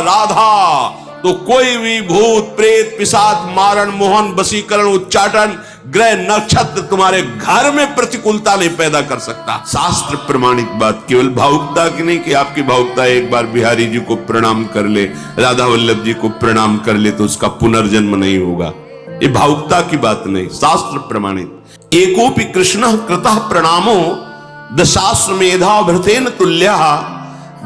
राधा तो कोई भी भूत प्रेत पिशाच मारण मोहन वशीकरण उच्चाटन ग्रह नक्षत्र तुम्हारे घर में प्रतिकूलता नहीं पैदा कर सकता। शास्त्र प्रमाणित बात, केवल भावुकता की नहीं कि आपकी भावुकता एक बार बिहारी जी को प्रणाम कर ले, राधा वल्लभ जी को प्रणाम कर ले तो उसका पुनर्जन्म नहीं होगा, ये भावुकता की बात नहीं, शास्त्र प्रमाणित। एकोपि कृष्ण कृतः प्रणामो दशाश्वमेधा भृतेन तुल्यः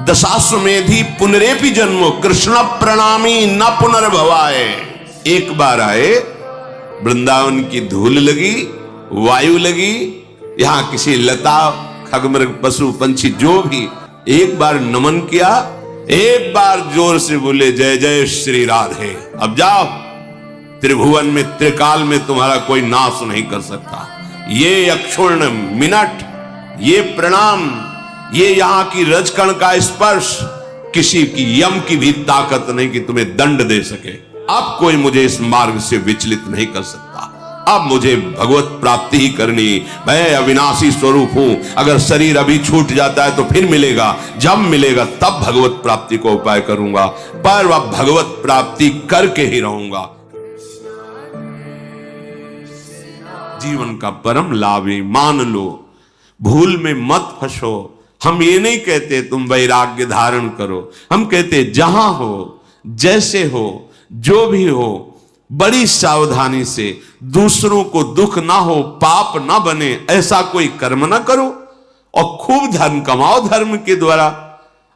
दशाश्वमेधी पुनरेपि जन्मो कृष्ण प्रणामी न पुनर्भवाय। एक बार आए, वृंदावन की धूल लगी, वायु लगी, यहां किसी लता खगमृग पशु पंछी जो भी एक बार नमन किया, एक बार जोर से बोले जय जय श्री राधे, अब जाओ, त्रिभुवन में त्रिकाल में तुम्हारा कोई नाश नहीं कर सकता। ये अक्षुण्ण मिनट, ये प्रणाम, ये यहां की रजकण का स्पर्श, किसी की यम की भी ताकत नहीं कि तुम्हें दंड दे सके। अब कोई मुझे इस मार्ग से विचलित नहीं कर सकता। अब मुझे भगवत प्राप्ति ही करनी, मैं अविनाशी स्वरूप हूं। अगर शरीर अभी छूट जाता है तो फिर मिलेगा, जब मिलेगा तब भगवत प्राप्ति को उपाय करूंगा, पर वह भगवत प्राप्ति करके ही रहूंगा। जीवन का परम लाभ है, मान लो, भूल में मत फंसो। हम ये नहीं कहते तुम वैराग्य धारण करो, हम कहते जहां हो, जैसे हो, जो भी हो, बड़ी सावधानी से, दूसरों को दुख ना हो, पाप ना बने, ऐसा कोई कर्म ना करो और खूब धन कमाओ धर्म के द्वारा,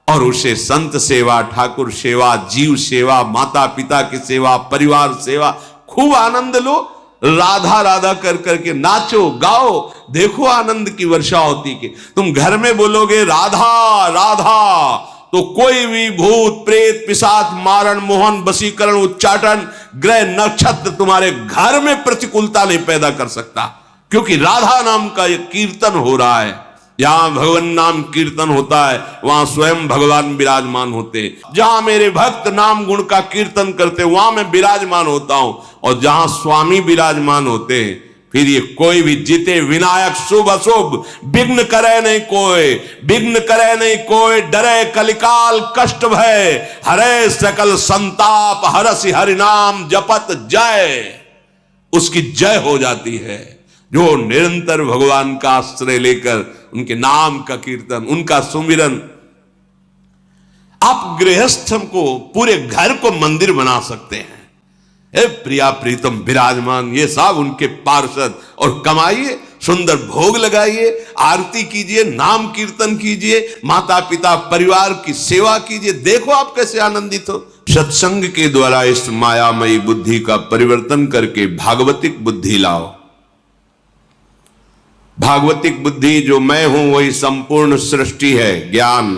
और उसे संत सेवा, ठाकुर सेवा, जीव सेवा, माता पिता की सेवा, परिवार सेवा, खूब आनंद लो, राधा राधा कर करके नाचो गाओ, देखो आनंद की वर्षा होती कि तुम घर में बोलोगे राधा राधा तो कोई भी भूत प्रेत पिशाच मारण मोहन वशीकरण उच्चाटन ग्रह नक्षत्र तुम्हारे घर में प्रतिकूलता नहीं पैदा कर सकता, क्योंकि राधा नाम का ये कीर्तन हो रहा है। जहां भगवान नाम कीर्तन होता है वहां स्वयं भगवान विराजमान होते। जहां मेरे भक्त नाम गुण का कीर्तन करते वहां मैं विराजमान होता हूं, और जहां स्वामी विराजमान होते हैं फिर ये कोई भी जीते विनायक शुभ अशुभ विघ्न करे नहीं कोई, विघ्न करे नहीं कोई, डरे कलिकाल कष्ट भय, हरे सकल संताप, हरसि हरि नाम जपत जय, उसकी जय हो जाती है। जो निरंतर भगवान का आश्रय लेकर उनके नाम का कीर्तन, उनका सुमिरन, आप गृहस्थम को, पूरे घर को मंदिर बना सकते हैं। हे प्रिया प्रीतम विराजमान, ये सब उनके पार्षद, और कमाइए, सुंदर भोग लगाइए, आरती कीजिए, नाम कीर्तन कीजिए, माता पिता परिवार की सेवा कीजिए, देखो आप कैसे आनंदित हो। सत्संग के द्वारा इस मायामयी बुद्धि का परिवर्तन करके भागवतिक बुद्धि लाओ। भागवतिक बुद्धि जो मैं हूं वही संपूर्ण सृष्टि है, ज्ञान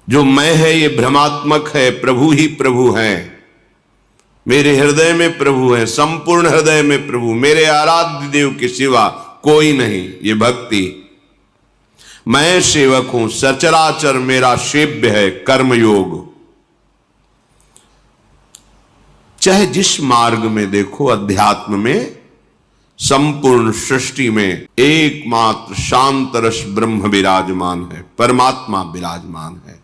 जो मैं है ये भ्रमात्मक है, प्रभु ही प्रभु है, मेरे हृदय में प्रभु है, संपूर्ण हृदय में प्रभु, मेरे आराध्य देव के सिवा कोई नहीं, ये भक्ति। मैं सेवक हूं, सचराचर मेरा सेव्य है, कर्मयोग। चाहे जिस मार्ग में देखो, अध्यात्म में, संपूर्ण सृष्टि में एकमात्र शांत रस ब्रह्म विराजमान है, परमात्मा विराजमान है।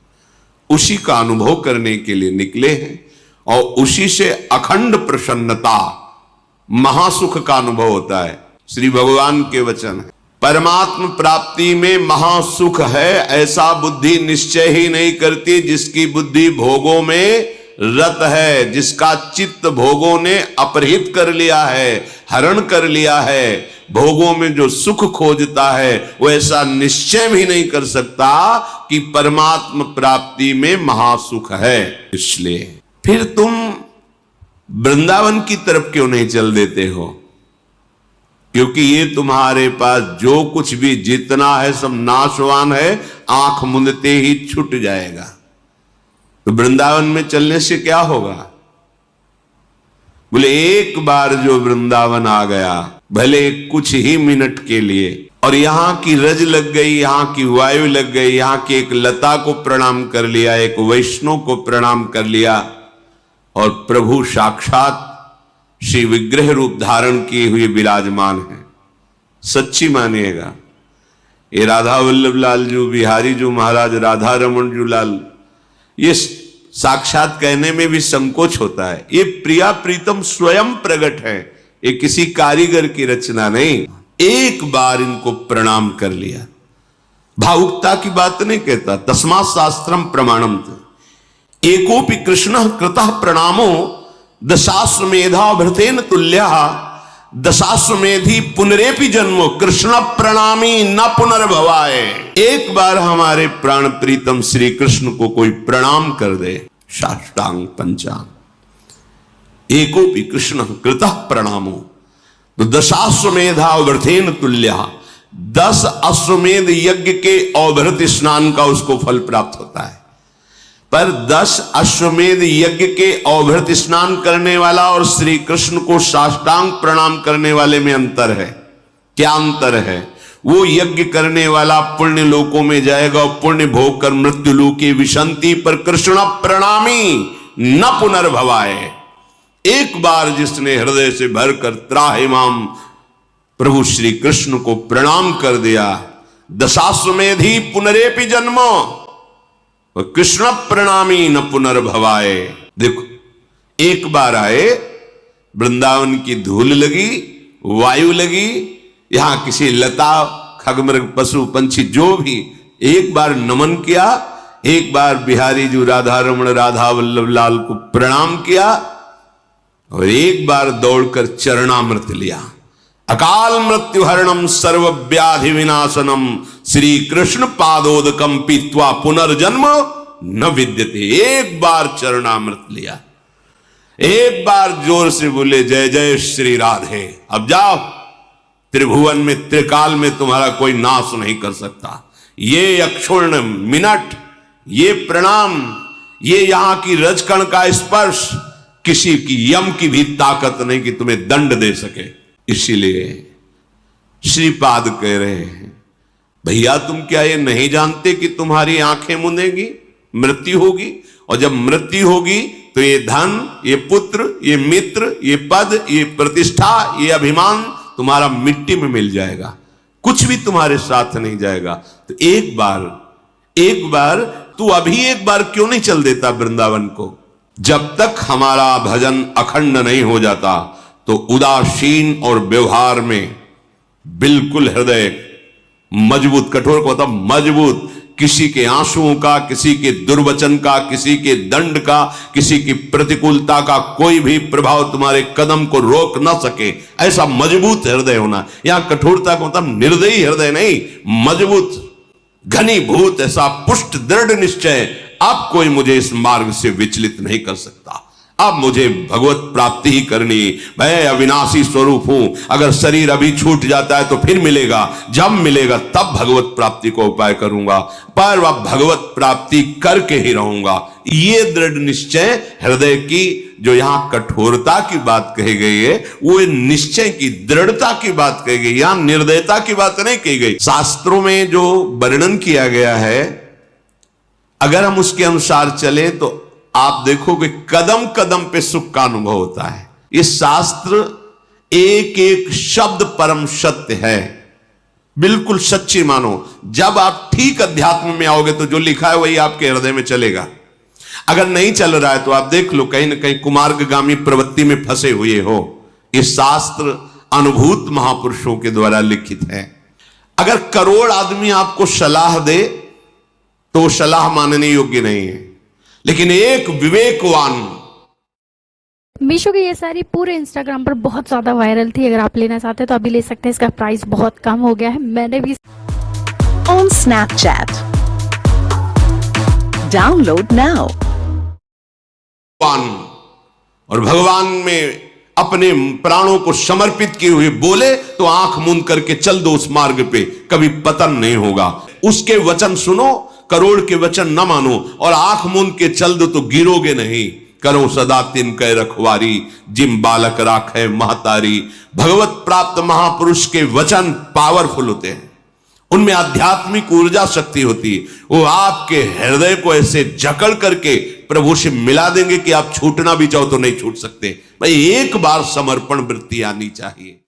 उसी का अनुभव करने के लिए निकले हैं और उसी से अखंड प्रसन्नता, महासुख का अनुभव होता है। श्री भगवान के वचन है, परमात्म प्राप्ति में महासुख है ऐसा बुद्धि निश्चय ही नहीं करती जिसकी बुद्धि भोगों में रत है, जिसका चित्त भोगों ने अपहृत कर लिया है, हरण कर लिया है। भोगों में जो सुख खोजता है वो ऐसा निश्चय भी नहीं कर सकता कि परमात्म प्राप्ति में महासुख है। इसलिए फिर तुम वृंदावन की तरफ क्यों नहीं चल देते हो? क्योंकि ये तुम्हारे पास जो कुछ भी जितना है सब नाशवान है, आंख मूंदते ही छूट जाएगा। तो वृंदावन में चलने से क्या होगा? बोले एक बार जो वृंदावन आ गया, भले कुछ ही मिनट के लिए, और यहां की रज लग गई, यहां की वायु लग गई, यहां की एक लता को प्रणाम कर लिया, एक वैष्णव को प्रणाम कर लिया, और प्रभु साक्षात श्री विग्रह रूप धारण किए हुए विराजमान है। सच्ची मानिएगा, ये राधा वल्लभ लाल जो, बिहारी जो महाराज, राधा रमन जो लाल, ये साक्षात कहने में भी संकोच होता है। ये प्रिया प्रीतम स्वयं प्रकट है, ये किसी कारीगर की रचना नहीं। एक बार इनको प्रणाम कर लिया, भावुकता की बात नहीं कहता, तस्मात् शास्त्रम प्रमाणम। एकोपि कृष्ण कृतः प्रणामो दशाश्वमेधा भृतेन तुल्यः दशाश्वमेधी पुनरेपि जन्मो कृष्ण प्रणामी न पुनर्भवाय। एक बार हमारे प्राण प्रीतम श्री कृष्ण को कोई प्रणाम कर दे, साष्टांग पंचांग, एकोपि कृष्ण कृतः प्रणामो तो दशाश्वमेधा अवभृतेन तुल्यः, 10 अश्वमेध यज्ञ के अवभृत स्नान का उसको फल प्राप्त होता है। पर 10 अश्वमेध यज्ञ के अवभृत स्नान करने वाला और श्री कृष्ण को साष्टांग प्रणाम करने वाले में अंतर है। क्या अंतर है? वो यज्ञ करने वाला पुण्य लोकों में जाएगा और पुण्य भोग कर मृत्यु लोके विशंति, पर कृष्ण प्रणामी न पुनर्भवाए। एक बार जिसने हृदय से भरकर त्राहिमाम प्रभु श्री कृष्ण को प्रणाम कर दिया, दशाश्वमेधी पुनरेपि जन्मो कृष्ण प्रणामी न पुनर्भवाए। देखो, एक बार आए, वृंदावन की धूल लगी, वायु लगी, यहां किसी लता खगमृग पशु पंछी जो भी एक बार नमन किया, एक बार बिहारी जी राधा रमण राधा वल्लभ लाल को प्रणाम किया और एक बार दौड़कर चरणामृत लिया। अकाल मृत्यु हरणम सर्व व्याधि विनाशनम श्री कृष्ण पादोदकम पीत्वा पुनर्जन्म न विद्यते। एक बार चरणामृत लिया, एक बार जोर से बोले जय जय श्री राधे। अब जाओ, त्रिभुवन में त्रिकाल में तुम्हारा कोई नाश नहीं कर सकता। ये अक्षुण्ण मिनट, ये प्रणाम, ये यहां की रजकण का स्पर्श, किसी की यम की भी ताकत नहीं कि तुम्हें दंड दे सके। इसीलिए श्रीपाद कह रहे हैं, भैया तुम क्या ये नहीं जानते कि तुम्हारी आंखें मुंदेगी, मृत्यु होगी, और जब मृत्यु होगी तो ये धन, ये पुत्र, ये मित्र, ये पद, ये प्रतिष्ठा, ये अभिमान तुम्हारा मिट्टी में मिल जाएगा, कुछ भी तुम्हारे साथ नहीं जाएगा। तो एक बार तू अभी एक बार क्यों नहीं चल देता वृंदावन को? जब तक हमारा भजन अखंड नहीं हो जाता तो उदासीन और व्यवहार में बिल्कुल हृदय मजबूत, कठोर को मतलब मजबूत, किसी के आंसुओं का, किसी के दुर्वचन का, किसी के दंड का, किसी की प्रतिकूलता का कोई भी प्रभाव तुम्हारे कदम को रोक ना सके, ऐसा मजबूत हृदय होना। यहां कठोरता को मतलब निर्दयी हृदय नहीं, मजबूत घनीभूत, ऐसा पुष्ट दृढ़ निश्चय, अब कोई मुझे इस मार्ग से विचलित नहीं कर सकता, अब मुझे भगवत प्राप्ति ही करनी। मैं अविनाशी स्वरूप हूं, अगर शरीर अभी छूट जाता है तो फिर मिलेगा, जब मिलेगा तब भगवत प्राप्ति को उपाय करूंगा, पर वह भगवत प्राप्ति करके ही रहूंगा। ये दृढ़ निश्चय हृदय की, जो यहां कठोरता की बात कही गई है, वो निश्चय की, दृढ़ता की बात कही गई, यहां निर्दयता की बात नहीं कही गई। शास्त्रों में जो वर्णन किया गया है, अगर हम उसके अनुसार चले तो आप देखोगे कदम कदम पे सुख का अनुभव होता है। ये शास्त्र एक एक शब्द परम सत्य है, बिल्कुल सच्ची मानो। जब आप ठीक अध्यात्म में आओगे तो जो लिखा है वही आपके हृदय में चलेगा। अगर नहीं चल रहा है तो आप देख लो, कहीं ना कहीं कुमार्गगामी प्रवृत्ति में फंसे हुए हो। ये शास्त्र अनुभूत महापुरुषों के द्वारा लिखित है। अगर करोड़ आदमी आपको सलाह दे तो सलाह मानने योग्य नहीं है, लेकिन एक विवेकवान। मीशो की ये साड़ी पूरे इंस्टाग्राम पर बहुत ज्यादा वायरल थी। अगर आप लेना चाहते हैं तो अभी ले सकते हैं, इसका प्राइस बहुत कम हो गया है। मैंने भी on Snapchat. Download now. और भगवान में अपने प्राणों को समर्पित किए हुए बोले तो आंख मूंद करके चल दो उस मार्ग पे, कभी पतन नहीं होगा। उसके वचन सुनो, करोड़ के वचन न मानो, और आंख मूंद के चल दो तो गिरोगे नहीं। करो सदा तिनके रखवारी, जिम बालक राखे महतारी। भगवत प्राप्त महापुरुष के वचन पावरफुल होते हैं, उनमें आध्यात्मिक ऊर्जा शक्ति होती है। वो आपके हृदय को ऐसे जकड़ करके प्रभु से मिला देंगे कि आप छूटना भी चाहो तो नहीं छूट सकते। भाई एक बार समर्पण वृत्ति आनी चाहिए।